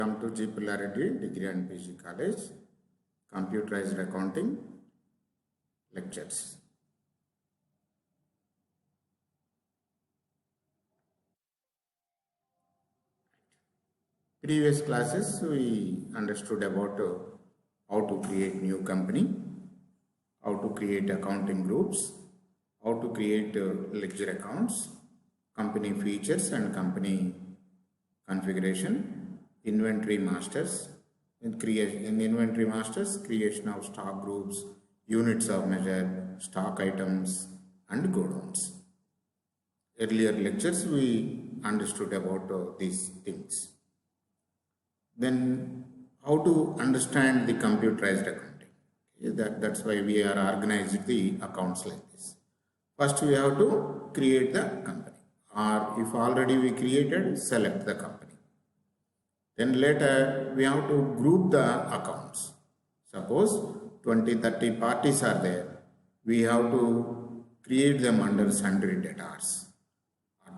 Welcome to G. Pillarity Degree and PG College Computerized Accounting Lectures. Previous classes we understood about how to create new company, how to create accounting groups, how to create ledger accounts, company features and company configuration, inventory masters. In inventory masters, creation of stock groups, units of measure, stock items and godowns. Earlier lectures we understood about these things. Then how to understand the computerized accounting. That's why we are organized the accounts like this. First we have to create the company, or if already we created, select the company. Then later we have to group the accounts. Suppose 20-30 parties are there, we have to create them under sundry debtors.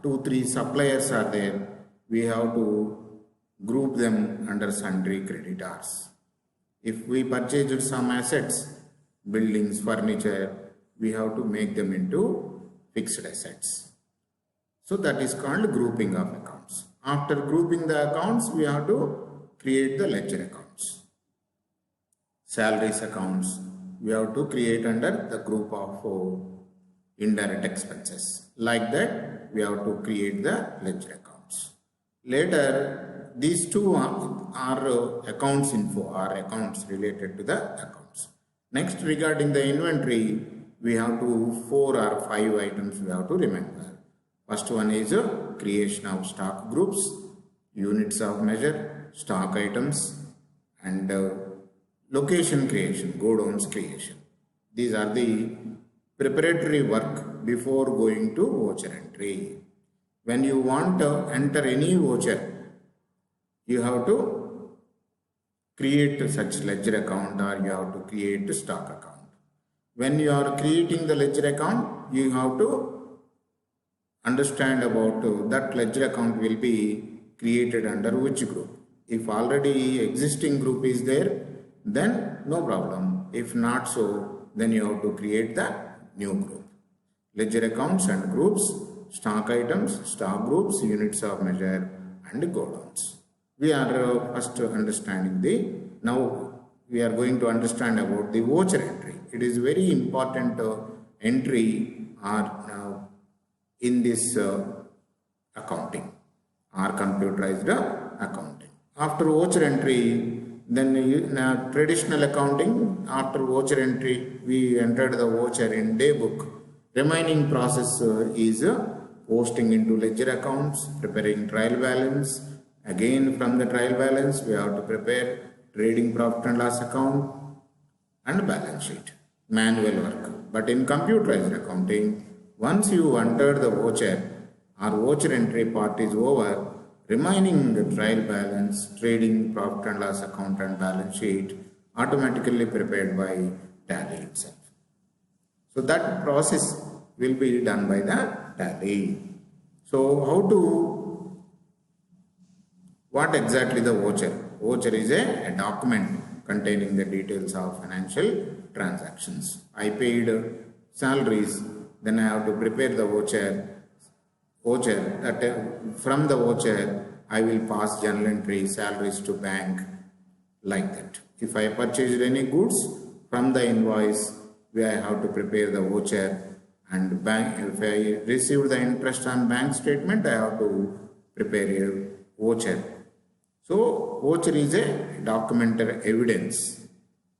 2-3 suppliers are there, we have to group them under sundry creditors. If we purchased some assets, buildings, furniture, we have to make them into fixed assets. So that is called grouping of accounts. After grouping the accounts, we have to create the ledger accounts. Salaries accounts, we have to create under the group of indirect expenses. Like that, we have to create the ledger accounts. Later, these two are accounts info or accounts related to the accounts. Next, regarding the inventory, we have to 4 or 5 items we have to remember. First one is creation of stock groups, units of measure, stock items and location creation, godowns creation. These are the preparatory work before going to voucher entry. When you want to enter any voucher, you have to create such ledger account or you have to create a stock account. When you are creating the ledger account, you have to understand about that ledger account will be created under which group. If already existing group is there, then no problem. If not so, then you have to create the new group. Ledger accounts and groups, stock items, stock groups, units of measure and godowns. We are first understanding now we are going to understand about the voucher entry. It is very important entry or in this accounting or computerized accounting. After voucher entry, then in traditional accounting, after voucher entry, we entered the voucher in day book. Remaining process is posting into ledger accounts, preparing trial balance. Again from the trial balance, we have to prepare trading profit and loss account and balance sheet. Manual work. But in computerized accounting, once you enter the voucher or voucher entry part is over, remaining the trial balance, trading profit and loss account and balance sheet automatically prepared by Tally itself. So that process will be done by the Tally. So what exactly the voucher? Voucher is a document containing the details of financial transactions. I paid salaries, then I have to prepare the voucher that from the voucher I will pass journal entry salaries to bank like that. If I purchased any goods from the invoice, where I have to prepare the voucher and bank. If I receive the interest on bank statement, I have to prepare a voucher. So voucher is a documented evidence.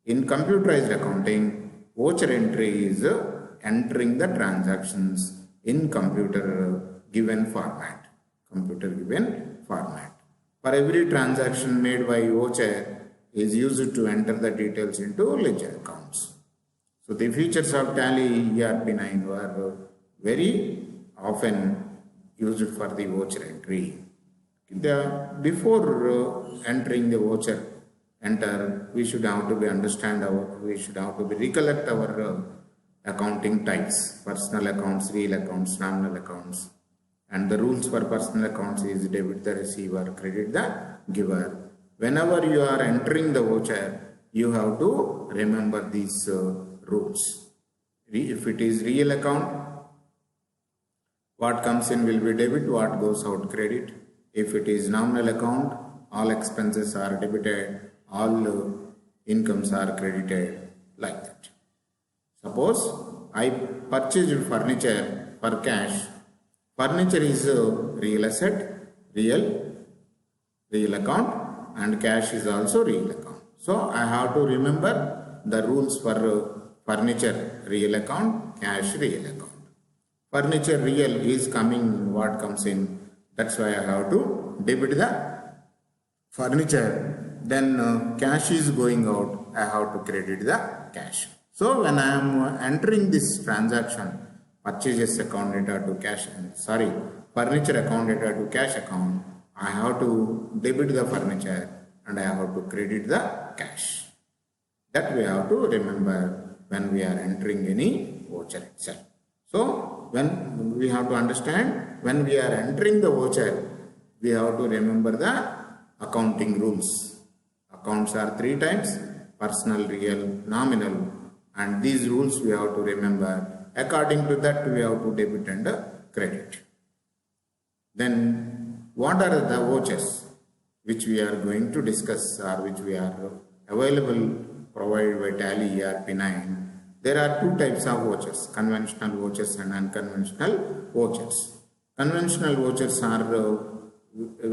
In computerized accounting, voucher entry is entering the transactions in computer given format. For every transaction made by voucher is used to enter the details into ledger accounts. So the features of Tally ERP9 were very often used for the voucher entry. Before entering the voucher we should have to recollect our accounting types: personal accounts, real accounts, nominal accounts. And the rules for personal accounts is debit the receiver, credit the giver. whenever you are entering the voucher, you have to remember these rules. If it is real account, what comes in will be debit, what goes out credit. If it is nominal account, all expenses are debited, all incomes are credited, like that. Suppose I purchased furniture for cash. Furniture is a real asset, real account, and cash is also real account. So I have to remember the rules for furniture real account, cash real account. Furniture real is coming, what comes in, that's why I have to debit the furniture. Then cash is going out, I have to credit the cash. So when I am entering this transaction, purchases account data to cash, furniture account data to cash account, I have to debit the furniture and I have to credit the cash. That we have to remember when we are entering any voucher itself. So when we have to understand, when we are entering the voucher, we have to remember the accounting rules. Accounts are 3 types: personal, real, nominal, and these rules we have to remember. According to that, we have to debit and credit. Then what are the vouchers which we are going to discuss, or which we are available provided by Tally ERP 9? There are 2 types of vouchers: conventional vouchers and unconventional vouchers. Conventional vouchers are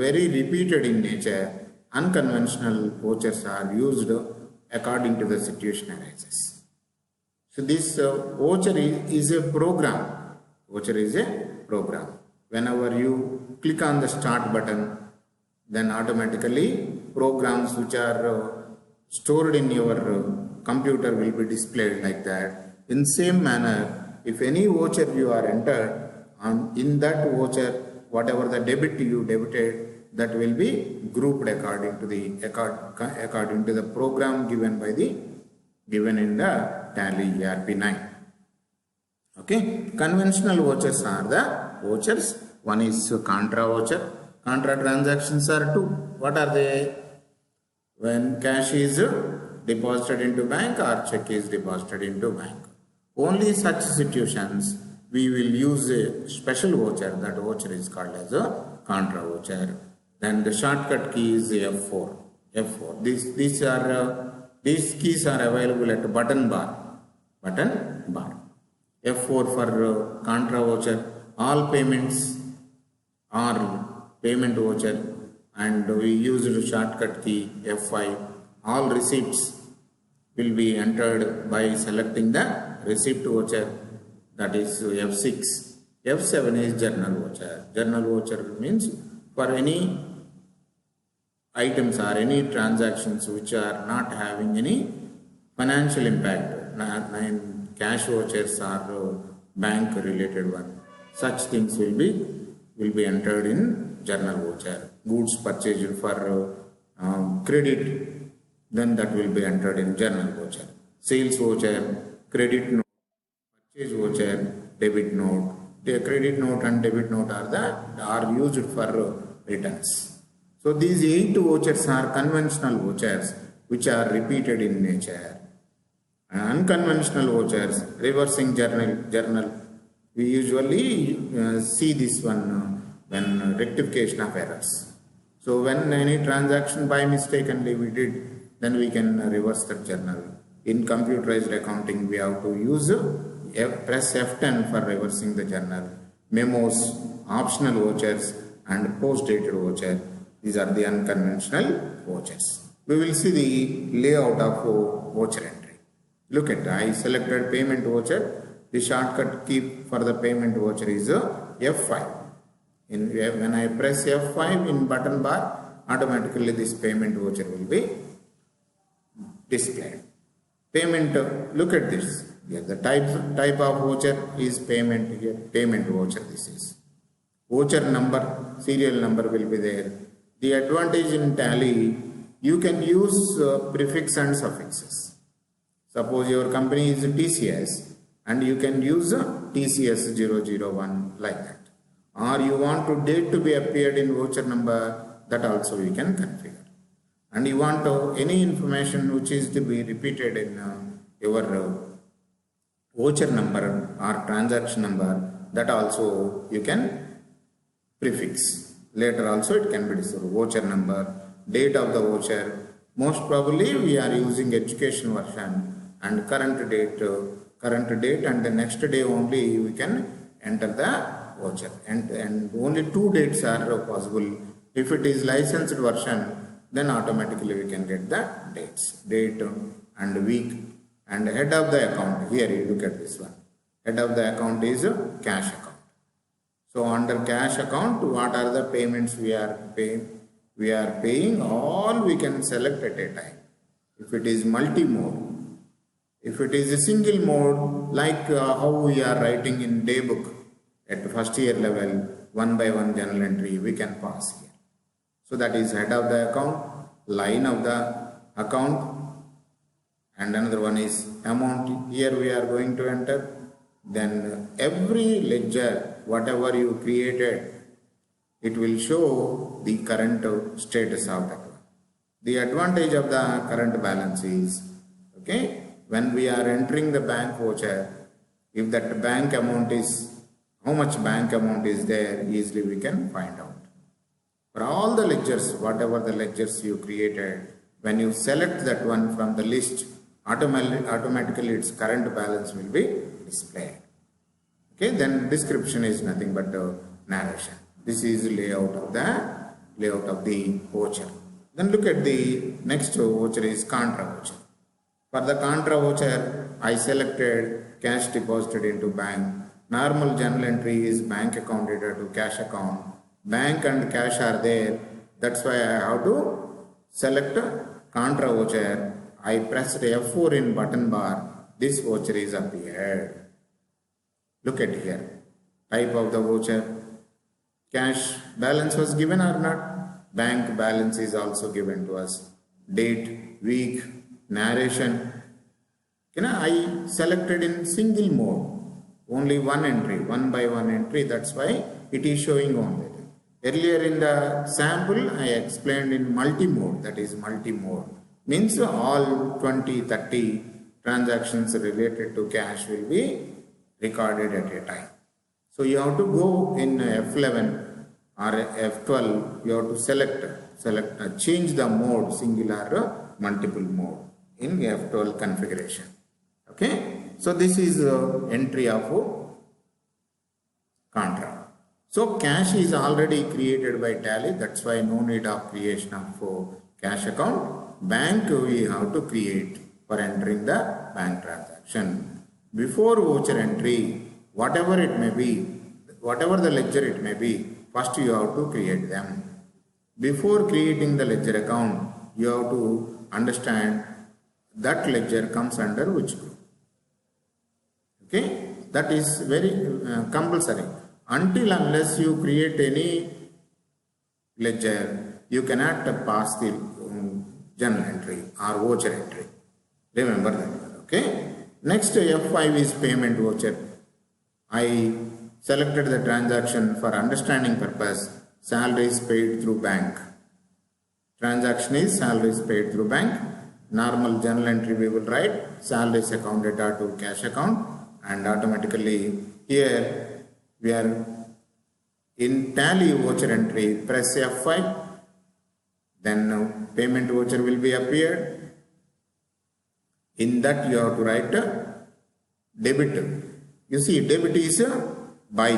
very repeated in nature. Unconventional vouchers are used according to the situation arises. So this voucher is a program. Voucher is a program. Whenever you click on the start button, then automatically programs which are stored in your computer will be displayed like that. In same manner, if any voucher you are entered, in that voucher, whatever the debit you debited, that will be grouped according to the program given in the Tally ERP 9. Okay, conventional vouchers are the vouchers. One is contra voucher. Contra transactions are 2. What are they? When cash is deposited into bank or check is deposited into bank. Only such situations we will use a special voucher. That voucher is called as a contra voucher. Then the shortcut key is F4. F4. These keys are available at button bar. F4 for contra voucher. All payments are payment voucher, and we use the shortcut key F5. All receipts will be entered by selecting the receipt voucher, that is F6. F7 is journal voucher. Journal voucher means for any items or any transactions which are not having any financial impact. Cash vouchers or bank related one. Such things will be entered in journal voucher. Goods purchased for credit, then that will be entered in journal voucher. Sales voucher, credit note, purchase voucher, debit note. The credit note and debit note are used for returns. So these 8 vouchers are conventional vouchers which are repeated in nature. Unconventional vouchers, reversing journal. We usually see this one when rectification of errors. So when any transaction by mistakenly we did, then we can reverse the journal. In computerized accounting, we have to use press F10 for reversing the journal. Memos, optional vouchers, and post-dated voucher. These are the unconventional vouchers. We will see the layout of voucher entry. Look at, I selected payment voucher. The shortcut key for the payment voucher is F5. When I press F5 in button bar, automatically this payment voucher will be displayed. Payment, look at this. Here, the type of voucher is payment here. Payment voucher this is. Voucher number, serial number will be there. The advantage in Tally, you can use prefix and suffixes. Suppose your company is TCS and you can use TCS 001 like that. Or you want to date to be appeared in voucher number, that also we can configure. and you want any information which is to be repeated in your voucher number or transaction number, that also you can prefix. Later also it can be displayed. Voucher number, date of the voucher. Most probably we are using education version, and current date and the next day only we can enter the voucher, and only 2 dates are possible. If it is licensed version, then automatically we can get the dates, date and week. And head of the account, here you look at this one. Head of the account is cash account. So under cash account, what are the payments we are paying? We are paying all we can select at a time. If it is multi-mode, if it is a single mode, like how we are writing in day book at first year level, 1 by 1 journal entry, we can pass here. So that is head of the account, line of the account, and another one is amount. Here we are going to enter. Then every ledger, whatever you created, it will show the current status of that one. The advantage of the current balance is, okay, when we are entering the bank voucher, if that bank amount is, how much bank amount is there, easily we can find out. For all the ledgers, whatever the ledgers you created, when you select that one from the list, automatically its current balance will be displayed. Okay, then description is nothing but narration. This is layout of the voucher. Then look at the next voucher is contra voucher. For the contra voucher, I selected cash deposited into bank. Normal journal entry is bank account data to cash account. Bank and cash are there. That's why I have to select contra voucher. I pressed F4 in button bar. This voucher is appeared. Look at here. Type of the voucher. Cash balance was given or not? Bank balance is also given to us. Date, week, narration. I selected in single mode. Only one entry, 1 by 1 entry. That's why it is showing only. Earlier in the sample, I explained in multi-mode. That is multi-mode. Means all 20, 30 transactions related to cash will be recorded at a time. So you have to go in F11 or F12, you have to select change the mode, singular or multiple mode in F12 configuration. Okay, so this is entry of contra. So cash is already created by Tally, that's why no need of creation of cash account. Bank we have to create for entering the bank transaction. Before voucher entry, whatever it may be, whatever the ledger it may be, first you have to create them. Before creating the ledger account, you have to understand that ledger comes under which group. Okay, that is very compulsory. Until unless you create any ledger, you cannot pass the journal entry or voucher entry. Remember that. Okay. Next F5 is payment voucher. I selected the transaction for understanding purpose. Salaries paid through bank. Transaction is salaries paid through bank. Normal journal entry we will write salaries account data to cash account, and automatically here we are in Tally voucher entry. Press F5. Then payment voucher will be appeared. In that you have to write debit. You see, debit is buy,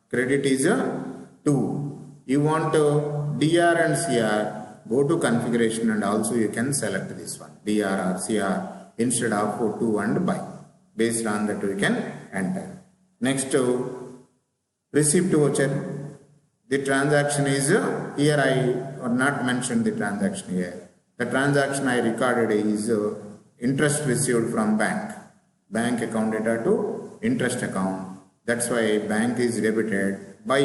credit is to. You want DR and CR, go to configuration and also you can select this one, DR or CR instead of to and buy. Based on that we can enter. Next, receipt voucher. The transaction is here I have not mentioned the transaction here. The transaction I recorded is interest received from bank. Bank account data to interest account. That's why bank is debited. Buy.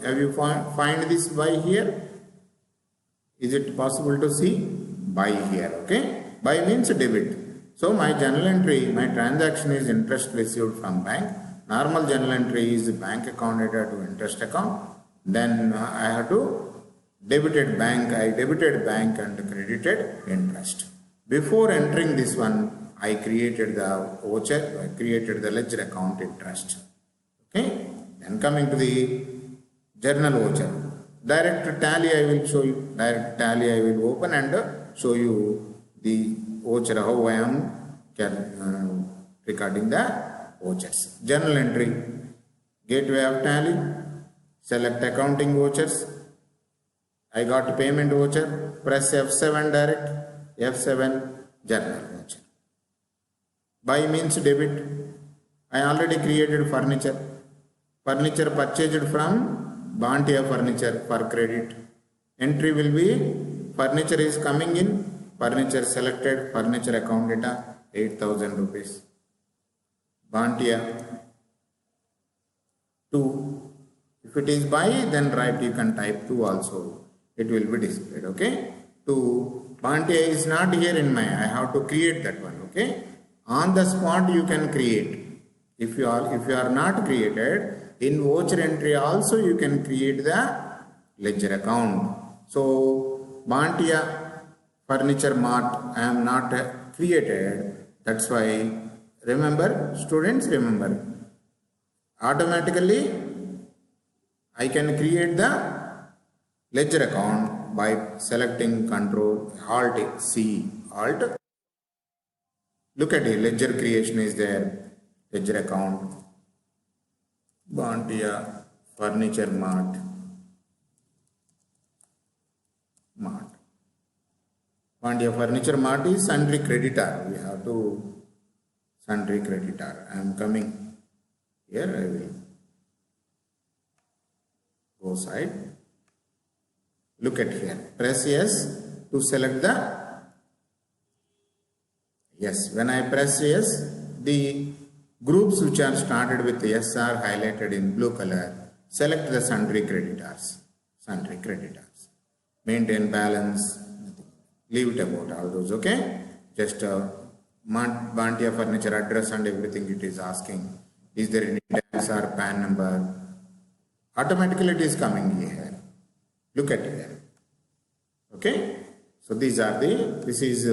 Have you find this buy here? Is it possible to see? Buy here. Okay. Buy means debit. So my journal entry, my transaction is interest received from bank. Normal journal entry is bank account data to interest account. Then I have to debited bank, I debited bank and credited interest. Before entering this one, I created the voucher, I created the ledger account interest. Okay, then coming to the journal voucher. Direct tally I will show you, direct tally I will open and show you the voucher, how I am recording the vouchers. Journal entry, gateway of tally, select accounting vouchers. I got payment voucher, press F7 direct, F7 journal voucher. Buy means debit. I already created furniture. Furniture purchased from Bhantia Furniture for credit. Entry will be furniture is coming in, furniture selected, furniture account data 8,000 rupees. Bhantia 2. If it is buy, then right you can type 2 also. It will be displayed. Okay. 2. Bhantia is not here in my. I have to create that one. Okay. On the spot you can create. If you are not created, in voucher entry also you can create the ledger account. So Bhantia Furniture Mart I am not created. That's why remember, students, remember, automatically I can create the ledger account by selecting Control Alt C. Alt. Look at it, ledger creation is there. Ledger account, Bhantia Furniture Mart. Bhantia Furniture Mart is sundry creditor. We have to sundry creditor. I am coming here. I will go side. Look at here. Press yes to select the yes. When I press yes, the groups which are started with S are highlighted in blue color. Select the sundry creditors. Sundry creditors. Maintain balance. Leave it about all those. Okay. Just Bhantia Furniture address and everything it is asking. Is there any tax or PAN number? Automatically it is coming here. Look at here. Okay. So these are the. This is.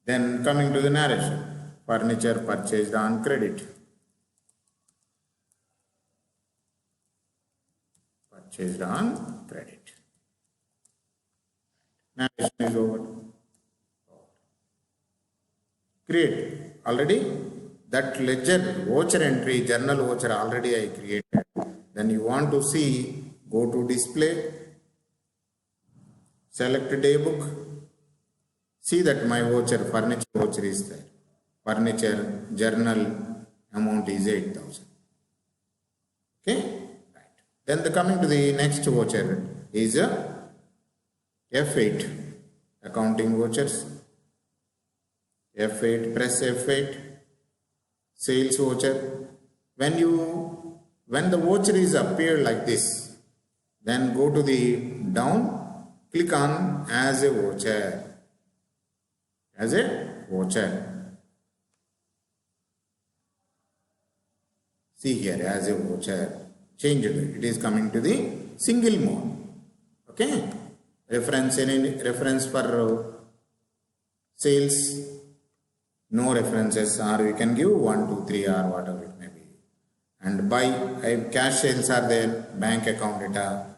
Then coming to the narration. Furniture purchased on credit. Purchased on credit. Narration is over. Create. Already that ledger voucher entry, journal voucher already I created. Then you want to see, go to display, select day book. See that my voucher, furniture voucher is there. Furniture journal amount is 8,000. Okay, right. Then coming to the next voucher is F8 accounting vouchers. F8, press F8, sales voucher. When the voucher is appeared like this, then go to the down, click on as a voucher. As a voucher. See here as a voucher. Change it. It is coming to the single mode. Okay. Reference for sales. No references, or you can give 1, 2, 3 or whatever it may be. And buy, cash sales are there, bank account data,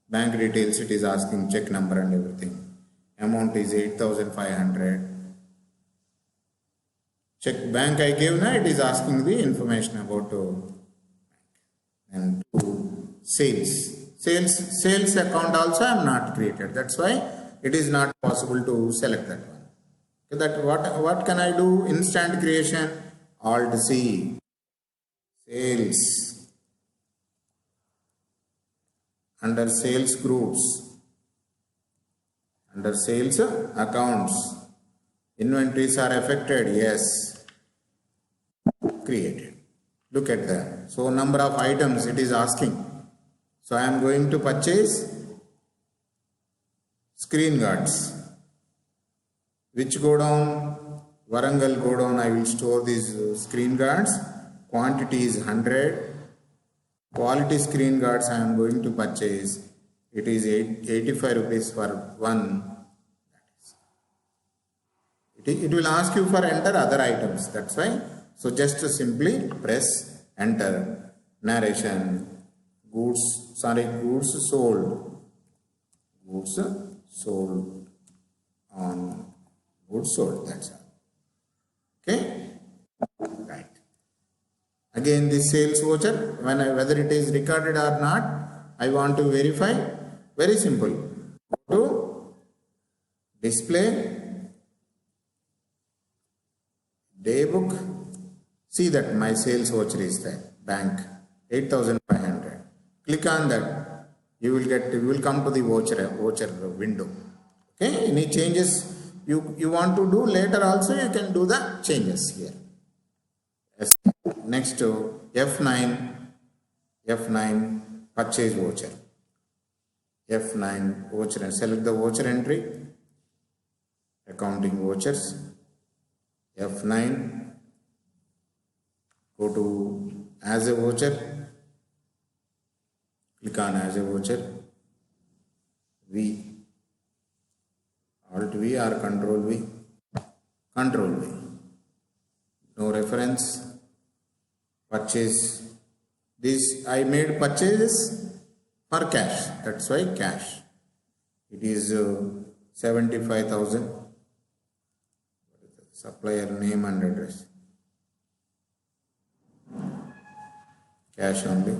bank details, it is asking check number and everything. Amount is 8,500. Check bank I gave now, it is asking the information about and sales account also I am not created. That's why it is not possible to select that one. So that what can I do? Instant creation. Alt C. Sales. Under sales groups. Under sales accounts. Inventories are affected. Yes. Created. Look at that. So number of items it is asking. So I am going to purchase screen guards. Which godown? Warangal godown. I will store these screen guards. Quantity is 100. Quality screen guards I am going to purchase. It is 85 rupees for one. It will ask you for enter other items. That's why. So just simply press enter. Narration. Goods sold. Goods sold on goods sold. That's all. Okay. Right. Again, this sales voucher, whether it is recorded or not, I want to verify. Very simple. Go to display, day book. See that my sales voucher is there. Bank 8,500. Click on that. You will come to the voucher window. Okay. Any changes you want to do later also, you can do the changes here. Yes. Next to F9 purchase voucher. F9 voucher and select the voucher entry. Accounting vouchers. F9. Go to as a voucher. Click on as a voucher. V. Alt V or Control V. Control V. No reference. Purchase. This I made purchases for cash. That's why cash. It is 75,000. Supplier name and address. Cash only.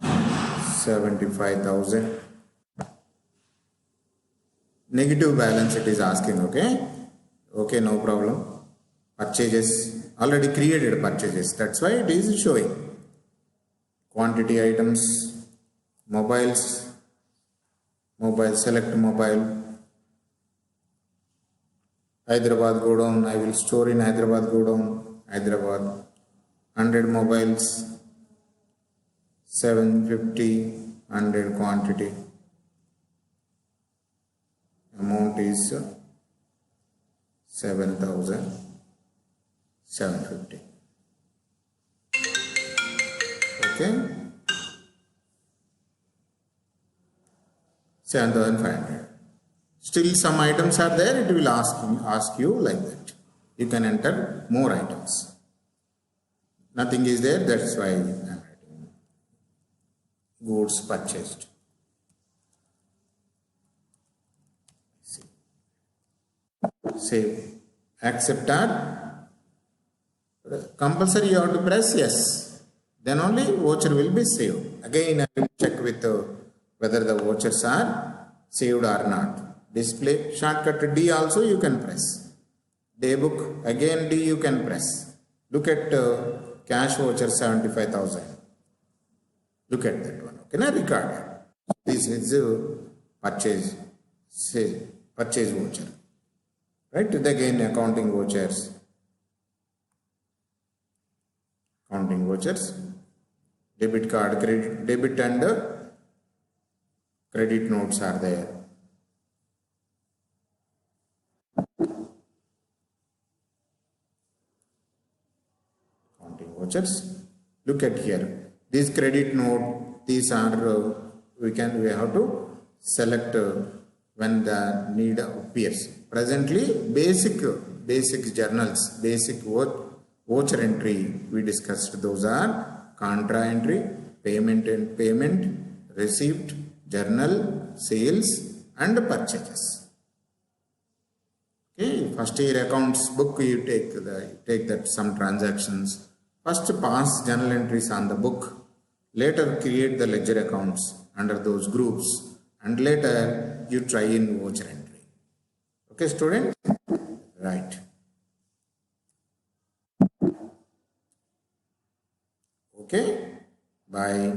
75,000. Negative balance it is asking. Okay, no problem. Purchases, already created purchases. That's why it is showing. Quantity items, mobiles, select mobile. Hyderabad Godown, I will store in Hyderabad Godown, Hyderabad. 100 mobiles, 750, 100 quantity. Amount is 7,750. Okay. 7,500. Still some items are there, it will ask you like that. You can enter more items. Nothing is there, that's why I am writing goods purchased. Save. Accept or compulsory you have to press yes. Then only voucher will be saved. Again I will check with whether the vouchers are saved or not. Display shortcut D also you can press. Day book again D you can press. Look at cash voucher 75,000. Look at that one. Okay, now record. This is purchase voucher. Right? Again accounting vouchers. Accounting vouchers. Debit card, debit and credit notes are there. Accounting vouchers. Look at here. This credit note, these are we have to select when the need appears. Presently, basic journals, basic voucher entry we discussed. Those are contra entry, payment, receipt, journal, sales, and purchases. Okay, first year accounts book you take that some transactions. First pass journal entries on the book. Later create the ledger accounts under those groups, and later you try in voucher entry. Okay, students? Right. Okay, bye.